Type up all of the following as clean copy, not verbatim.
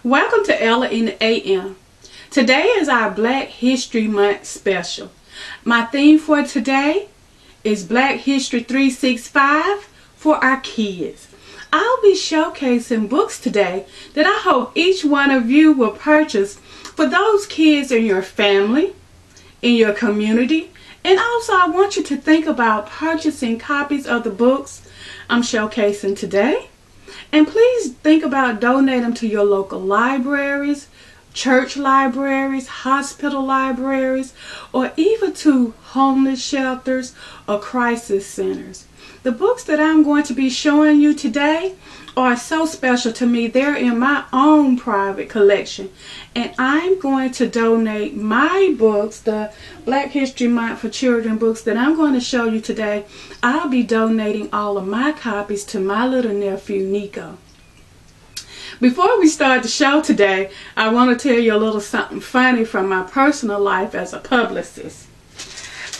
Welcome to Ella in the AM. Today is our Black History Month special. My theme for today is Black History 365 for our kids. I'll be showcasing books today that I hope each one of you will purchase for those kids in your family, in your community, and also I want you to think about purchasing copies of the books I'm showcasing today. And please think about donating them to your local libraries, church libraries, hospital libraries, or even to homeless shelters or crisis centers. The books that I'm going to be showing you today are so special to me. They're in my own private collection. And I'm going to donate my books, the Black History Month for Children books that I'm going to show you today. I'll be donating all of my copies to my little nephew, Nico. Before we start the show today, I want to tell you a little something funny from my personal life as a publicist.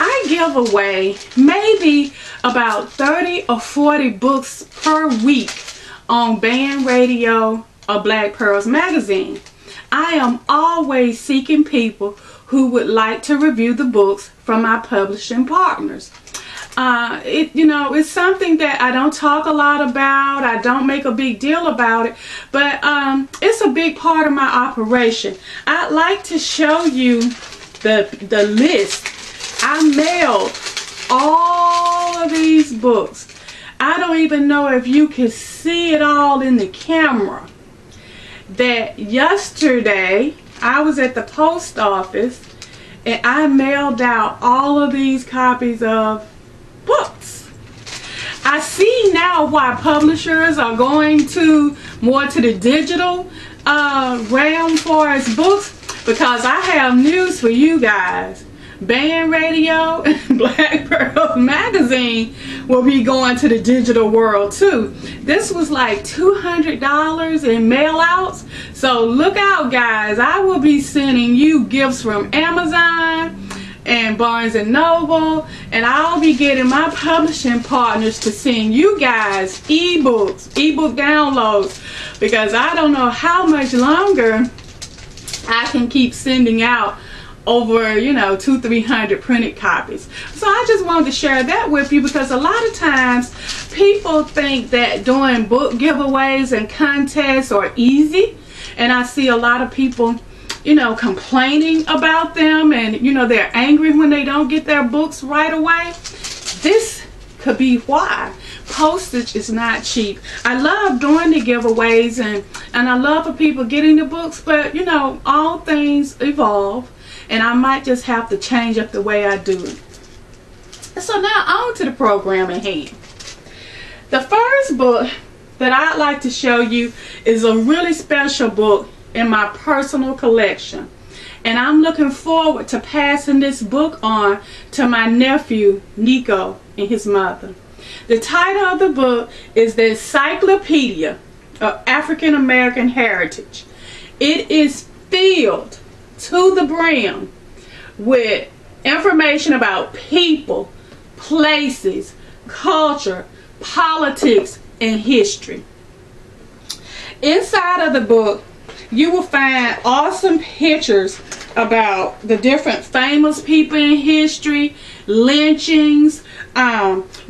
I give away maybe about 30 or 40 books per week on Band Radio or Black Pearls Magazine. I am always seeking people who would like to review the books from my publishing partners. It's something that I don't talk a lot about. I don't make a big deal about it, but it's a big part of my operation. I'd like to show you the list. I mailed all of these books. I don't even know if you can see it all in the camera. That yesterday I was at the post office and I mailed out all of these copies of books. I see now why publishers are going more to the digital realm for its books, because I have news for you guys. Band Radio and Black Pearls Magazine will be going to the digital world too. This was like $200 in mail outs. So look out, guys. I will be sending you gifts from Amazon and Barnes and Noble, and I'll be getting my publishing partners to send you guys ebook downloads, because I don't know how much longer I can keep sending out over 200-300 printed copies. So I just wanted to share that with you, because a lot of times people think that doing book giveaways and contests are easy, and I see a lot of people complaining about them, and they're angry when they don't get their books right away. This could be why. Postage is not cheap. I love doing the giveaways and I love for people getting the books, but all things evolve, and I might just have to change up the way I do it. So now on to the program at hand. The first book that I'd like to show you is a really special book in my personal collection, and I'm looking forward to passing this book on to my nephew Nico and his mother. The title of the book is the Cyclopedia of African American Heritage. It is filled to the brim with information about people, places, culture, politics, and history. Inside of the book, you will find awesome pictures about the different famous people in history, lynchings,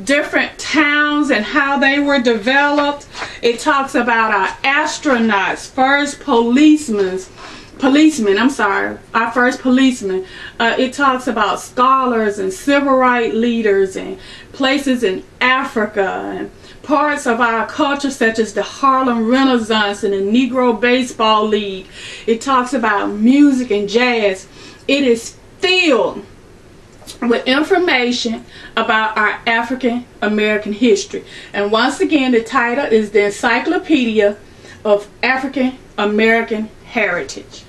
different towns and how they were developed. It talks about our astronauts, our first policemen. It talks about scholars and civil rights leaders and places in Africa and parts of our culture such as the Harlem Renaissance and the Negro Baseball League. It talks about music and jazz. It is filled with information about our African American history. And once again, the title is the Encyclopedia of African American Heritage.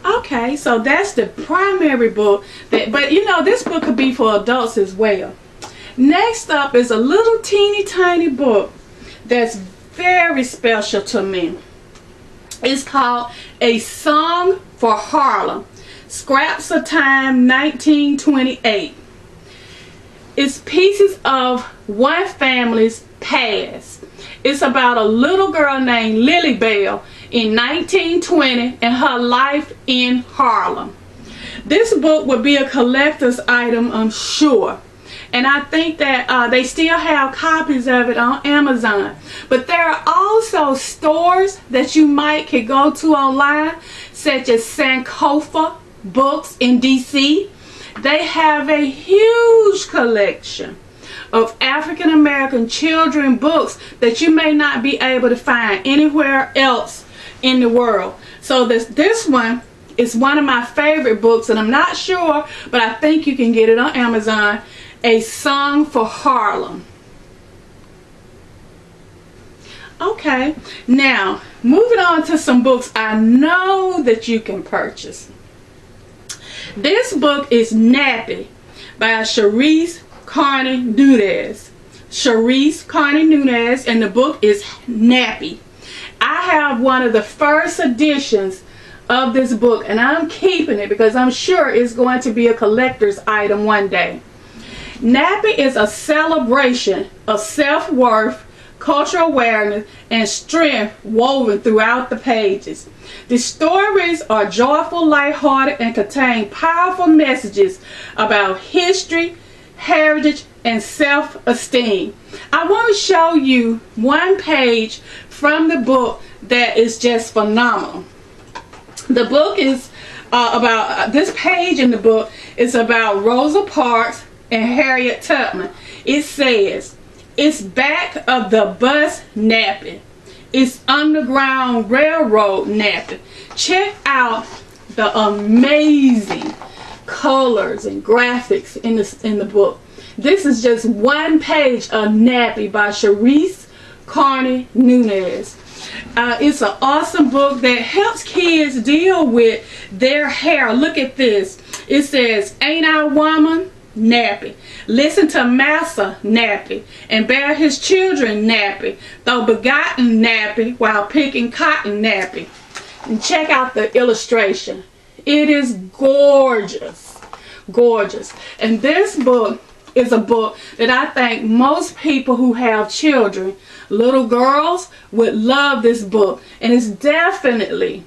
Okay, so that's the primary book, but this book could be for adults as well. Next up is a little teeny tiny book that's very special to me. It's called A Song for Harlem, Scraps of Time 1928. It's pieces of one family's past. It's about a little girl named Lily Bell in 1920 and her life in Harlem. This book would be a collector's item, I'm sure. And I think that they still have copies of it on Amazon. But there are also stores that you could go to online, such as Sankofa Books in DC. They have a huge collection of African American children books that you may not be able to find anywhere else in the world. So this one is one of my favorite books, and I'm not sure, but I think you can get it on Amazon. A Song for Harlem. Okay, now moving on to some books I know that you can purchase. This book is Nappy by Cherise Carney Nunez. Cherise Carney Nunez, and the book is Nappy. I have one of the first editions of this book, and I'm keeping it because I'm sure it's going to be a collector's item one day. Nappy is a celebration of self-worth, cultural awareness, and strength woven throughout the pages. The stories are joyful, lighthearted, and contain powerful messages about history, heritage, and self-esteem. I want to show you one page from the book that is just phenomenal. The book is this page in the book is about Rosa Parks and Harriet Tubman. It says, "It's back of the bus Nappy. It's Underground Railroad Nappy." Check out the amazing colors and graphics in the book. This is just one page of Nappy by Cherise Carney Nunez. It's an awesome book that helps kids deal with their hair. Look at this. It says, "Ain't I a woman? Nappy. Listen to Massa Nappy, and bear his children Nappy, though begotten Nappy, while picking cotton Nappy." And check out the illustration. It is gorgeous. Gorgeous. And this book is a book that I think most people who have children, little girls, would love this book. And it's definitely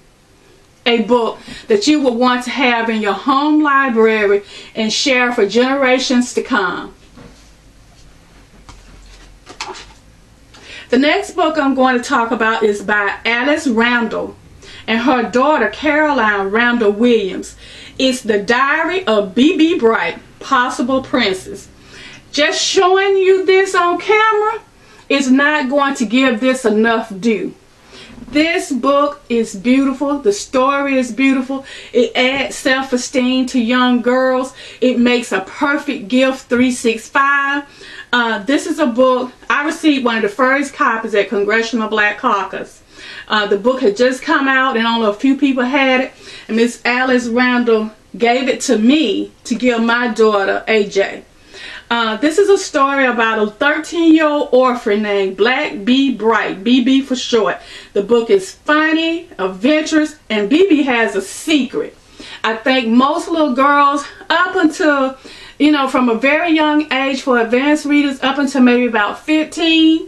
a book that you would want to have in your home library and share for generations to come. The next book I'm going to talk about is by Alice Randall and her daughter Caroline Randall Williams. It's The Diary of B.B. Bright, Possible Princess. Just showing you this on camera is not going to give this enough due. This book is beautiful. The story is beautiful. It adds self-esteem to young girls. It makes a perfect gift 365. This is a book. I received one of the first copies at Congressional Black Caucus. The book had just come out and only a few people had it. And Miss Alice Randall gave it to me to give my daughter, AJ. This is a story about a 13-year-old orphan named Black B. Bright, BB for short. The book is funny, adventurous, and BB has a secret. I think most little girls up until, from a very young age, for advanced readers up until maybe about 15,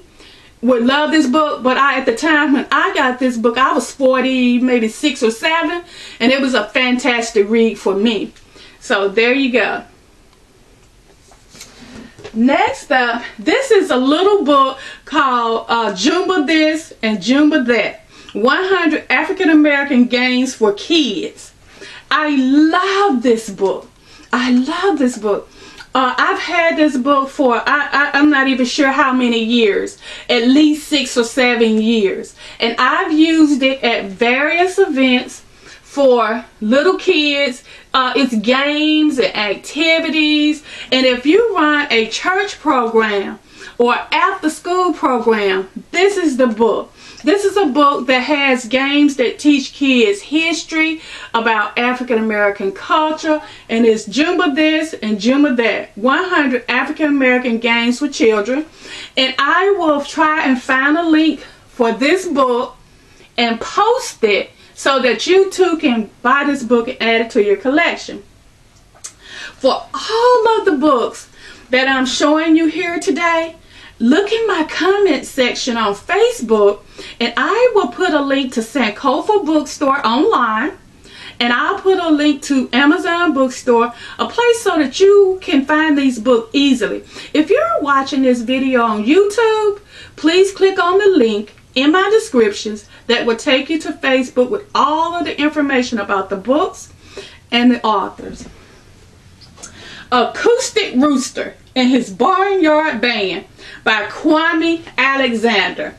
would love this book. But at the time when I got this book, I was 40, maybe 6 or 7, and it was a fantastic read for me. So there you go. Next up, this is a little book called Zumba This and Zumba That, 100 African American Games for Kids. I love this book. I love this book. I've had this book for, I'm not even sure how many years, at least 6 or 7 years. And I've used it at various events for little kids. It's games and activities. And if you run a church program or after school program, this is the book. This is a book that has games that teach kids history about African American culture, and it's Zumba This and Zumba That, 100 African American Games for Children. And I will try and find a link for this book and post it so that you too can buy this book and add it to your collection. For all of the books that I'm showing you here today, look in my comment section on Facebook, and I will put a link to Sankofa Bookstore online, and I'll put a link to Amazon Bookstore, a place so that you can find these books easily. If you're watching this video on YouTube, please click on the link in my descriptions that will take you to Facebook with all of the information about the books and the authors. Acoustic Rooster and His Barnyard Band by Kwame Alexander.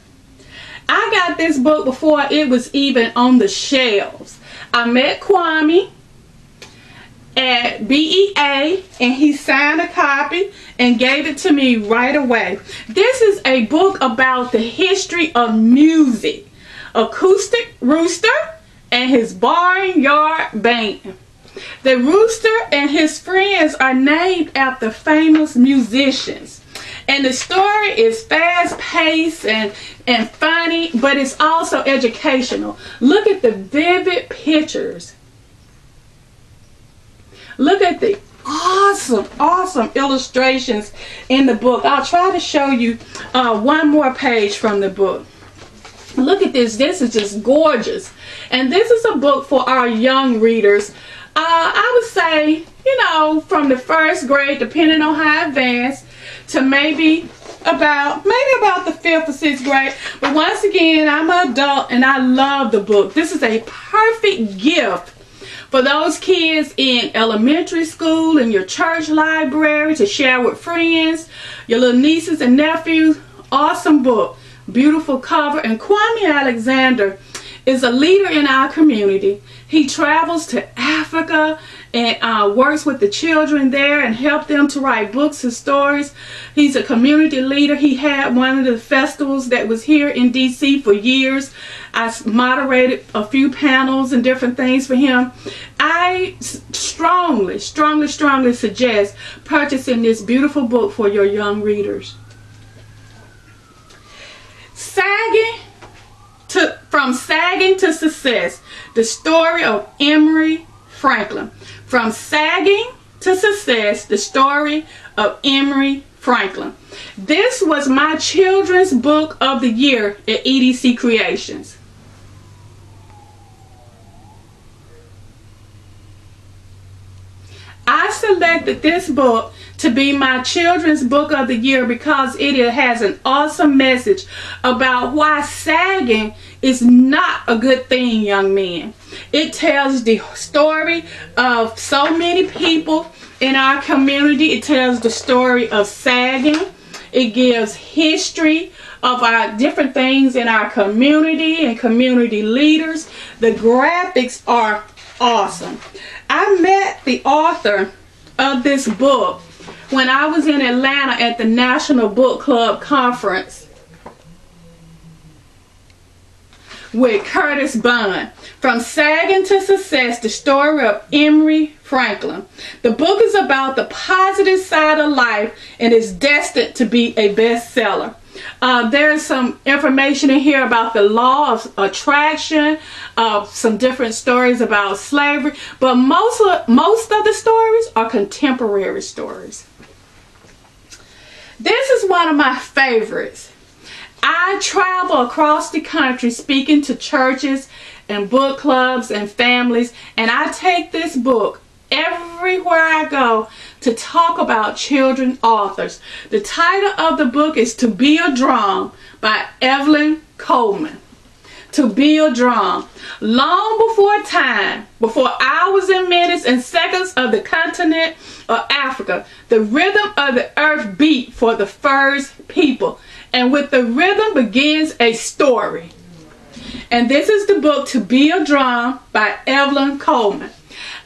I got this book before it was even on the shelves. I met Kwame at BEA, and he signed a copy and gave it to me right away. This is a book about the history of music. Acoustic Rooster and His Barnyard Band. The rooster and his friends are named after famous musicians. And the story is fast-paced and funny, but it's also educational. Look at the vivid pictures. Look at the awesome illustrations in the book. I'll try to show you one more page from the book. Look at this. This is just gorgeous. And this is a book for our young readers. I would say, you know, from the first grade, depending on how advanced, to maybe about the 5th or 6th grade. But once again, I'm an adult and I love the book. This is a perfect gift for those kids in elementary school, in your church library, to share with friends, your little nieces and nephews. Awesome book. Beautiful cover. And Kwame Alexander is a leader in our community. He travels to Africa and works with the children there and help them to write books and stories. He's a community leader. He had one of the festivals that was here in DC for years. I moderated a few panels and different things for him. I strongly suggest purchasing this beautiful book for your young readers. From Sagging to Success, the story of Emory Franklin. From Sagging to Success, the story of Emory Franklin. This was my children's book of the year at EDC Creations. I selected this book to be my children's book of the year because it has an awesome message about why sagging is not a good thing, young men. It tells the story of so many people in our community. It tells the story of sagging. It gives history of our different things in our community and community leaders. The graphics are awesome. I met the author of this book when I was in Atlanta at the National Book Club Conference with Curtis Bunn. From Sagging to Success, the story of Emory Franklin. The book is about the positive side of life and is destined to be a bestseller. There's some information in here about the law of attraction, some different stories about slavery, but most of the stories are contemporary stories. This is one of my favorites. I travel across the country speaking to churches and book clubs and families, and I take this book everywhere I go to talk about children authors. The title of the book is To Be a Drum by Evelyn Coleman. To Be a Drum. Long before time, before hours and minutes and seconds of the continent of Africa, the rhythm of the earth beat for the first people. And with the rhythm begins a story. And this is the book To Be a Drum by Evelyn Coleman.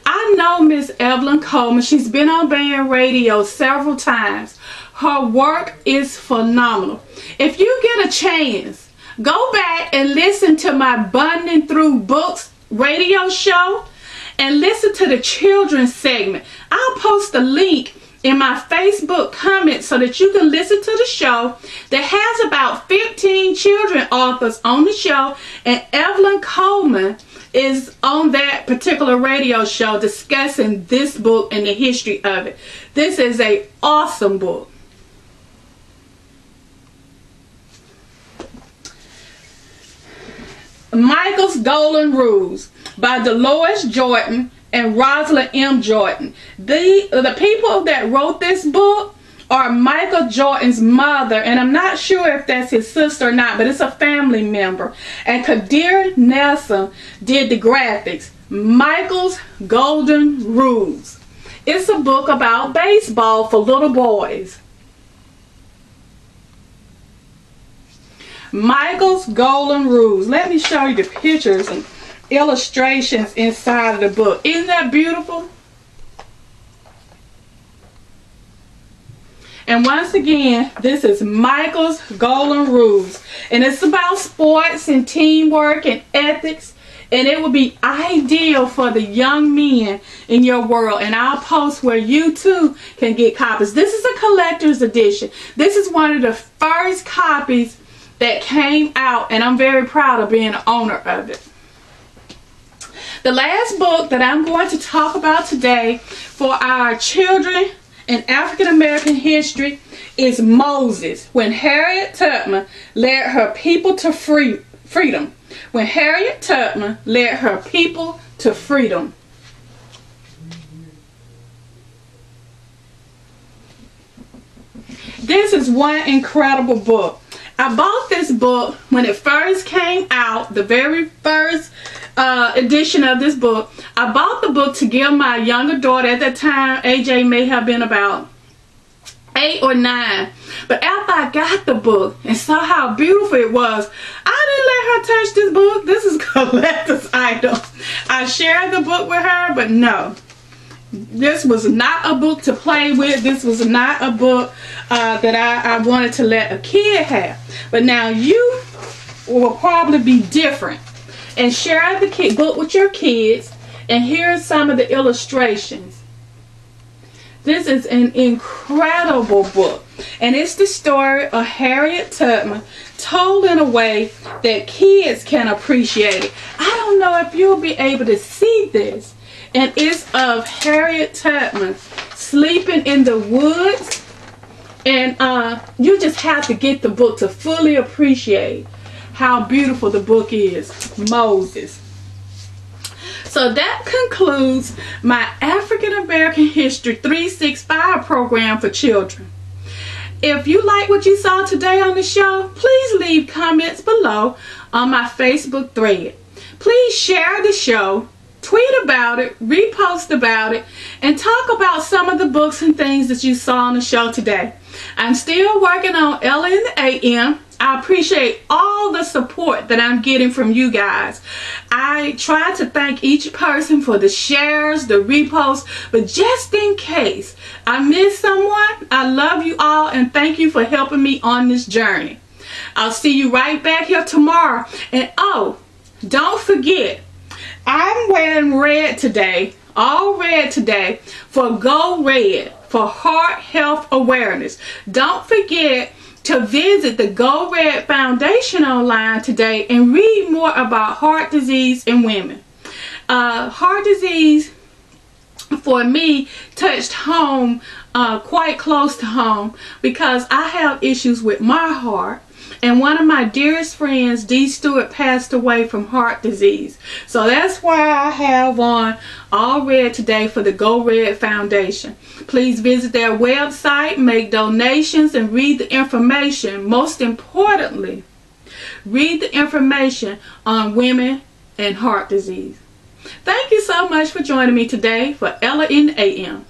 I know Miss Evelyn Coleman. She's been on band radio several times. Her work is phenomenal. If you get a chance, go back and listen to my Bundling Through Books radio show and listen to the children's segment. I'll post a link in my Facebook comments so that you can listen to the show that has about 15 children authors on the show, and Evelyn Coleman is on that particular radio show discussing this book and the history of it. This is an awesome book. Michael's Golden Rules by Dolores Jordan and Rosalind M. Jordan. The people that wrote this book are Michael Jordan's mother, and I'm not sure if that's his sister or not, but it's a family member. And Kadir Nelson did the graphics. Michael's Golden Rules. It's a book about baseball for little boys. Michael's Golden Rules. Let me show you the pictures and illustrations inside of the book. Isn't that beautiful? And once again, this is Michael's Golden Rules. And it's about sports and teamwork and ethics. And it would be ideal for the young men in your world. And I'll post where you too can get copies. This is a collector's edition. This is one of the first copies that came out. And I'm very proud of being an owner of it. The last book that I'm going to talk about today for our children in African American history is Moses, when Harriet Tubman led her people to freedom. When Harriet Tubman led her people to freedom. This is one incredible book. I bought this book when it first came out, the very first edition of this book. I bought the book to give my younger daughter. At that time, AJ may have been about 8 or 9. But after I got the book and saw how beautiful it was, I didn't let her touch this book. This is a collector's item. I shared the book with her, but no. This was not a book to play with. This was not a book that I wanted to let a kid have. But now you will probably be different and share the book with your kids. And here's some of the illustrations. This is an incredible book. And it's the story of Harriet Tubman told in a way that kids can appreciate it. I don't know if you'll be able to see this. And it's of Harriet Tubman sleeping in the woods. And you just have to get the book to fully appreciate how beautiful the book is. Moses. So that concludes my African American History 365 program for children. If you like what you saw today on the show, please leave comments below on my Facebook thread. Please share the show. Tweet about it, repost about it, and talk about some of the books and things that you saw on the show today. I'm still working on Ella in the AM. I appreciate all the support that I'm getting from you guys. I try to thank each person for the shares, the reposts, but just in case I miss someone, I love you all and thank you for helping me on this journey. I'll see you right back here tomorrow. And oh, don't forget, I'm wearing red today, all red today, for Go Red, for Heart Health Awareness. Don't forget to visit the Go Red Foundation online today and read more about heart disease in women. Heart disease, for me, touched home, quite close to home, because I have issues with my heart. And one of my dearest friends, Dee Stewart, passed away from heart disease. So that's why I have on all red today for the Go Red Foundation. Please visit their website, make donations, and read the information. Most importantly, read the information on women and heart disease. Thank you so much for joining me today for Ella in the AM.